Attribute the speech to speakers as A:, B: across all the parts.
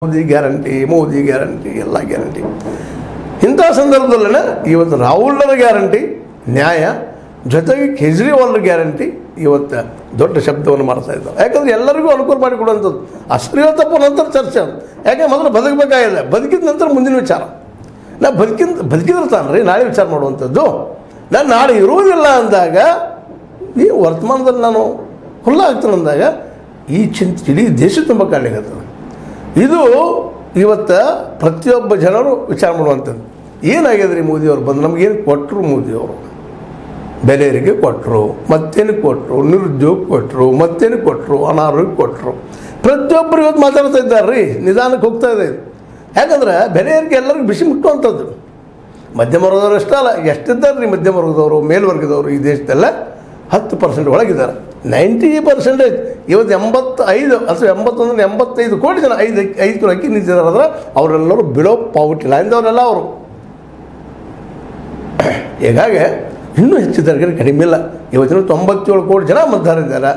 A: Modi guarantee ಎಲ್ಲ guarantee. ಇಂಥ ಸಂದರ್ಭದಲ್ಲೇ ಇವತ್ತು ರಾಹುಲ್ರ ಗ್ಯಾರಂಟಿ ನ್ಯಾಯ ಜೊತೆಗೆ ಕೇಜ್ರಿವಾಲ್ರ ಗ್ಯಾರಂಟಿ ಇವತ್ತು ದೊಡ್ಡ ಶಬ್ದವನ್ನು ಮಾಡ್ತಾ ಇದ್ದಾರೆ. ಯಾಕಂದರೆ ಎಲ್ಲರಿಗೂ ಅನುಕೂಲ ಮಾಡಿಕೊಡುವಂಥದ್ದು. ಅಶ್ಲೀಲ ತಪ್ಪು ನಂತರ ಚರ್ಚೆ ಅದು. ಯಾಕೆ ಮೊದಲು ಬದುಕಬೇಕಾಗಿದೆ, ಬದುಕಿದ ನಂತರ ಮುಂದಿನ ವಿಚಾರ. ನಾ ಬದುಕಿದ್ರೆ ತಾನ್ರಿ ನಾಳೆ ವಿಚಾರ ಮಾಡುವಂಥದ್ದು. ನಾನು ನಾಳೆ ಇರುವುದಿಲ್ಲ ಅಂದಾಗ ಈ ವರ್ತಮಾನದಲ್ಲಿ ನಾನು ಹುಲ್ಲಾಗ್ತೇನೆ ಅಂದಾಗ ಈ ಇಡೀ ದೇಶ ತುಂಬ ಕಾಣಲಿಕ್ಕೆ. ಇದು ಇವತ್ತು ಪ್ರತಿಯೊಬ್ಬ ಜನರು ವಿಚಾರ ಮಾಡುವಂಥದ್ದು. ಏನಾಗಿದೆ ರೀ ಮೋದಿಯವರು ಬಂದು ನಮಗೇನು ಕೊಟ್ಟರು? ಮೋದಿಯವರು ಬೆಲೆ ಏರಿಕೆ ಕೊಟ್ಟರು, ಮತ್ತೇನು ಕೊಟ್ಟರು, ನಿರುದ್ಯೋಗ ಕೊಟ್ಟರು, ಮತ್ತೇನು ಕೊಟ್ಟರು, ಅನಾರೋಗ್ಯ ಕೊಟ್ಟರು. ಪ್ರತಿಯೊಬ್ಬರು ಇವತ್ತು ಮಾತಾಡ್ತಾ ಇದ್ದಾರೆ ರೀ, ನಿಧಾನಕ್ಕೆ ಹೋಗ್ತಾ ಇದೆ. ಯಾಕಂದ್ರೆ ಬೆಲೆ ಏರಿಕೆ ಎಲ್ಲರಿಗೂ ಬಿಸಿ ಮುಟ್ಟುವಂಥದ್ದು. ಮಧ್ಯಮ ವರ್ಗದವರು ಅಷ್ಟೇ ಅಲ್ಲ, ಎಷ್ಟಿದ್ದಾರೆ ರೀ ಮಧ್ಯಮ ವರ್ಗದವರು, ಮೇಲ್ವರ್ಗದವರು ಈ ದೇಶದಲ್ಲ 10% ಒಳಗಿದ್ದಾರೆ. 90% ಇವತ್ತು 85 ಅಥವಾ 85 ಕೋಟಿ ಜನ 5 ಅಕ್ಕಿ ನಿಂತಿದ್ದಾರೆ. ಅವರೆಲ್ಲರೂ ಬಿಲೋ ಪಾವರ್ಟಿ ಲೈನ್ದವರೆಲ್ಲ ಅವರು. ಹೀಗಾಗಿ ಇನ್ನೂ ಹೆಚ್ಚಿದ್ದಾರೆ, ಕಡಿಮೆ ಇಲ್ಲ. ಇವತ್ತಿನ 97 ಕೋಟಿ ಜನ ಮತದಾರರಿದ್ದಾರೆ.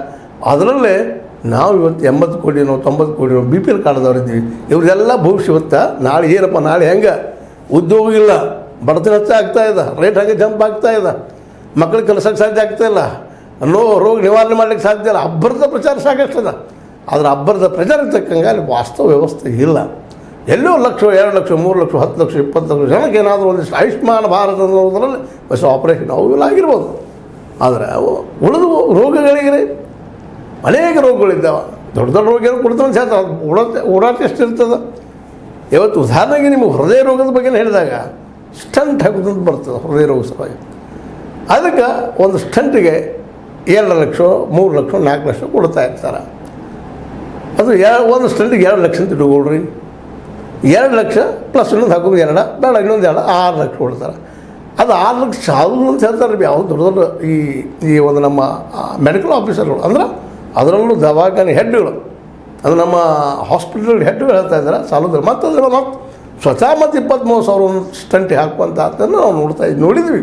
A: ಅದರಲ್ಲೇ ನಾವು ಇವತ್ತು 80 ಕೋಟಿನೋ 90 ಕೋಟಿನೋ BPL ಕಾರ್ಡ್ದವ್ರು ಇದ್ದೀವಿ. ಇವ್ರದೆಲ್ಲ ಭವಿಷ್ಯ ಇವತ್ತು ನಾಳೆ ಏನಪ್ಪ, ನಾಳೆ ಹೆಂಗೆ ಉದ್ಯೋಗ ಇಲ್ಲ, ಬಡತನ ಹೆಚ್ಚಾಗ್ತಾ ಇದೆ, ರೇಟ್ ಹಾಗೆ ಜಂಪ್ ಆಗ್ತಾ ಇದೆ, ಮಕ್ಕಳಿಗೆ ಕೆಲಸಕ್ಕೆ ಸಾಧ್ಯ ಆಗ್ತಾ ಇಲ್ಲ, ರೋಗ ನಿವಾರಣೆ ಮಾಡಲಿಕ್ಕೆ ಸಾಧ್ಯ ಇಲ್ಲ. ಅಬ್ಬರದ ಪ್ರಚಾರ ಸಾಕಷ್ಟದ. ಆದರೆ ಅಬ್ಬರದ ಪ್ರಚಾರಕ್ಕೆ ತಕ್ಕಂಗೆ ಅಲ್ಲಿ ವಾಸ್ತವ ವ್ಯವಸ್ಥೆ ಇಲ್ಲ. ಎಲ್ಲೋ 1 ಲಕ್ಷ 2 ಲಕ್ಷ 3 ಲಕ್ಷ 10 ಲಕ್ಷ 20 ಲಕ್ಷ ಜನಕ್ಕೆ ಏನಾದರೂ ಒಂದಿಷ್ಟು ಆಯುಷ್ಮಾನ್ ಭಾರತ ಅನ್ನೋದರಲ್ಲಿ ಹೊಸ ಆಪರೇಷನ್ ಅವೆಲ್ಲ ಆಗಿರ್ಬೋದು. ಆದರೆ ಅವು ಉಳಿದು ರೋಗಗಳಿಗೆ ಅನೇಕ ರೋಗಗಳಿದ್ದಾವೆ. ದೊಡ್ಡ ದೊಡ್ಡ ರೋಗ ಏನು ಕೊಡ್ತಾನೆ ಹೇಳ್ತಾರೆ, ಓಡಾಟ ಎಷ್ಟಿರ್ತದೆ. ಇವತ್ತು ಉದಾಹರಣೆಗೆ ನಿಮಗೆ ಹೃದಯ ರೋಗದ ಬಗ್ಗೆ ಹೇಳಿದಾಗ ಸ್ಟಂಟ್ ಹಾಕೋದಂತ ಬರ್ತದೆ ಹೃದಯ ರೋಗ ಸಲುವಾಗಿ. ಅದಕ್ಕೆ ಒಂದು ಸ್ಟಂಟಿಗೆ 2 ಲಕ್ಷ 3 ಲಕ್ಷ 4 ಲಕ್ಷ ಕೊಡ್ತಾ ಇರ್ತಾರೆ. ಅದು ಒಂದು ಸ್ಟಂಟಿಗೆ 2 ಲಕ್ಷ ಅಂತ ಇಟ್ಕೊಳ್ರಿ. 2 ಲಕ್ಷ ಪ್ಲಸ್ ಇನ್ನೊಂದು ಹಾಕೋದು 2 ಬೇಡ ಇನ್ನೊಂದು 2 6 ಲಕ್ಷ ಕೊಡ್ತಾರೆ. ಅದು 6 ಲಕ್ಷ ಸಾಲದು ಅಂತ ಹೇಳ್ತಾರೆ. ಯಾವುದು ದೊಡ್ಡ ದೊಡ್ಡ ಈ ಒಂದು ನಮ್ಮ ಮೆಡಿಕಲ್ ಆಫೀಸರ್ಗಳು ಅಂದ್ರೆ ಅದರಲ್ಲೂ ದವಾಖಾನೆ ಹೆಡ್ಗಳು, ಅದು ನಮ್ಮ ಹಾಸ್ಪಿಟಲ್ ಹೆಡ್ಗಳು ಹೇಳ್ತಾ ಇದ್ದಾರೆ ಸಾಲೋದ್ರೆ. ಮತ್ತು ಅದರ ಮತ್ತು ಸ್ವತಃ ಮತ್ತು 23 ಸಾವಿರ ಒಂದು ಸ್ಟಂಟಿಗೆ ಹಾಕುವಂಥ ಅದನ್ನು ನಾವು ನೋಡಿದ್ವಿ.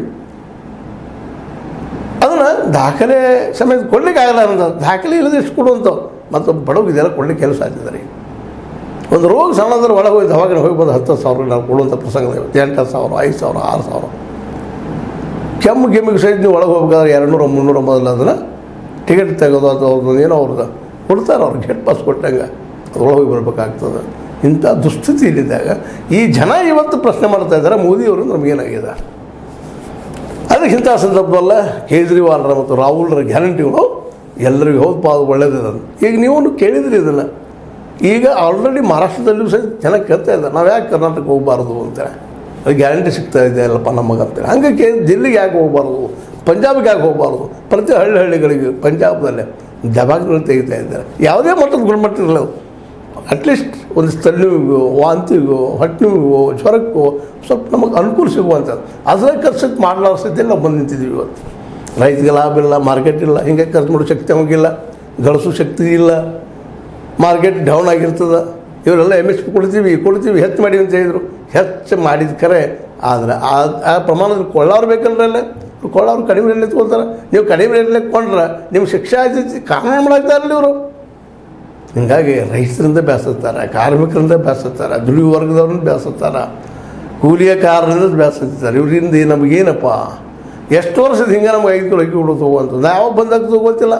A: ಅದನ್ನು ದಾಖಲೆ ಸಮೇತ ಕೊಡ್ಲಿಕ್ಕೆ ಆಗಲ್ಲ ಅನ್ನೋದು. ದಾಖಲೆ ಇಲ್ಲದೆ ಎಷ್ಟು ಕೊಡುವಂಥವು ಮತ್ತು ಬಡವ್ರಿಗೆ ಇದೆಲ್ಲ ಕೊಡ್ಲಿಕ್ಕೆ ಕೆಲಸ ಆಗ್ತಿದ್ದಾರೆ. ಒಂದು ರೋಗ ಸಣ್ಣದ್ರ ಒಳಗೆ ಹೋಗಿ ದವಾಖಾನೆ ಹೋಗ್ಬೋದು 10,000 ನಾವು ಕೊಡುವಂಥ ಪ್ರಸಂಗ 8,000 5,000 6,000. ಕೆಮ್ಮಿಗೆ ಸಹಿತ ನೀವು ಒಳಗೆ ಹೋಗ್ಬೇಕಾದ್ರೆ 200 300 ಮೊದಲು ಅದನ್ನು ಟಿಕೆಟ್ ತೆಗೆದು ಅಥವಾ ಏನೋ ಅವ್ರದ್ದು ಕೊಡ್ತಾರೆ, ಅವ್ರಿಗೆ ಗೇಟ್ ಪಾಸ್ ಕೊಟ್ಟಂಗೆ ಅದ್ರೊಳಗೆ ಹೋಗಿ ಬರಬೇಕಾಗ್ತದೆ. ಇಂಥ ದುಸ್ಥಿತಿ ಇಲ್ಲಿದ್ದಾಗ ಈ ಜನ ಇವತ್ತು ಪ್ರಶ್ನೆ ಮಾಡ್ತಾ ಇದ್ದಾರೆ ಮೋದಿಯವರು ನಮಗೇನಾಗಿದೆ. ಅದಕ್ಕೆ ಇಂಥ ಸಂದರ್ಭದಲ್ಲ ಕೇಜ್ರಿವಾಲ್ರ ಮತ್ತು ರಾಹುಲ್ರ ಗ್ಯಾರಂಟಿಗಳು ಎಲ್ಲರಿಗೂ ಹೌದಪ್ಪ ಅದು ಒಳ್ಳೇದಿದೆ. ಈಗ ನೀವು ಕೇಳಿದ್ರಿ ಇದನ್ನು. ಈಗ ಆಲ್ರೆಡಿ ಮಹಾರಾಷ್ಟ್ರದಲ್ಲೂ ಸಹ ಜನ ಕೇಳ್ತಾ ಇದ್ದಾರೆ, ನಾವು ಯಾಕೆ ಕರ್ನಾಟಕಕ್ಕೆ ಹೋಗಬಾರ್ದು ಅಂತೇಳಿ. ಅದು ಗ್ಯಾರಂಟಿ ಸಿಗ್ತಾ ಇದೆ ಅಲ್ಲಪ್ಪ ನಮಗೆ ಅಂತೇಳಿ. ಹಂಗೆ ದಿಲ್ಲಿಗೆ ಯಾಕೆ ಹೋಗಬಾರ್ದು, ಪಂಜಾಬಿಗೆ ಯಾಕೆ ಹೋಗಬಾರ್ದು. ಪ್ರತಿ ಹಳ್ಳಿಗಳಿಗೆ ಪಂಜಾಬದಲ್ಲೇ ದವಾಖಾನೆಗಳು ತೆಗಿತಾ ಇದ್ದಾರೆ. ಯಾವುದೇ ಮಟ್ಟದ ಗುಣಮಟ್ಟ ಇರಲ್ಲ. ಅಟ್ಲೀಸ್ಟ್ ಒಂದು ತಲೆನೋವಿಗೋ ವಾಂತಿಗೋ ಹೊಟ್ಟೆನೋವಿಗೋ ಜ್ವರಕ್ಕೋ ಸ್ವಲ್ಪ ನಮಗೆ ಅನುಕೂಲ ಸಿಗುವಂಥದ್ದು. ಅದರ ಖರ್ಚು ಮಾಡಲಾರ ಸ್ಥಿತಿಯಲ್ಲಿ ನಾವು ಬಂದು ನಿಂತಿದ್ದೀವಿ. ಇವತ್ತು ರೈತಗೆ ಲಾಭ ಇಲ್ಲ, ಮಾರ್ಕೆಟ್ ಇಲ್ಲ, ಹಿಂಗೆ ಖರ್ಚು ಮಾಡೋ ಶಕ್ತಿ ನಮಗಿಲ್ಲ, ಗಳಿಸೋ ಶಕ್ತಿ ಇಲ್ಲ, ಮಾರ್ಕೆಟ್ ಡೌನ್ ಆಗಿರ್ತದೆ. ಇವರೆಲ್ಲ MSP ಕೊಡ್ತೀವಿ ಹೆಚ್ಚು ಮಾಡಿ ಅಂತ ಹೇಳಿದರು. ಹೆಚ್ಚು ಮಾಡಿದ ಕರೆ ಆದರೆ ಆ ಪ್ರಮಾಣದಲ್ಲಿ ಕೊಳ್ಳೋರು ಬೇಕಲ್ರಿ. ಅಲ್ಲೇ ಕೊಳ್ಳೋರು ಕಡಿಮೆ ರೇಟ್ ಎತ್ಕೊಳ್ತಾರೆ. ನೀವು ಕಡಿಮೆ ರೇಟ್ಲೆ ಕೊಂಡ್ರೆ ನಿಮ್ಗೆ ಶಿಕ್ಷೆ ಆಗ್ತೈತಿ, ಕಾನೂನು ಮಾಡಾಕ್ತಾರಲ್ಲ ಇವರು. ಹೀಗಾಗಿ ರೈತರಿಂದ ಬೇಸತ್ತಾರೆ, ಕಾರ್ಮಿಕರಿಂದ ಬೇಸತ್ತಾರೆ, ದುಡಿಯುವ ವರ್ಗದವ್ರನ್ನ ಬೇಸತ್ತಾರೆ, ಕೂಲಿಯ ಕಾರರಿಂದ ಬೇಸತ್ತಾರೆ. ಇವರಿಂದ ನಮಗೇನಪ್ಪ ಎಷ್ಟು ವರ್ಷದ ಹಿಂಗೆ ನಮ್ಗೆ 5 ಕಿಲೋ ಅಕ್ಕಿ ಕೊಡೋದು ಹೋಗುವಂಥದ್ದು. ನಾವು ಬಂದಾಗ ಗೊತ್ತಿಲ್ಲ.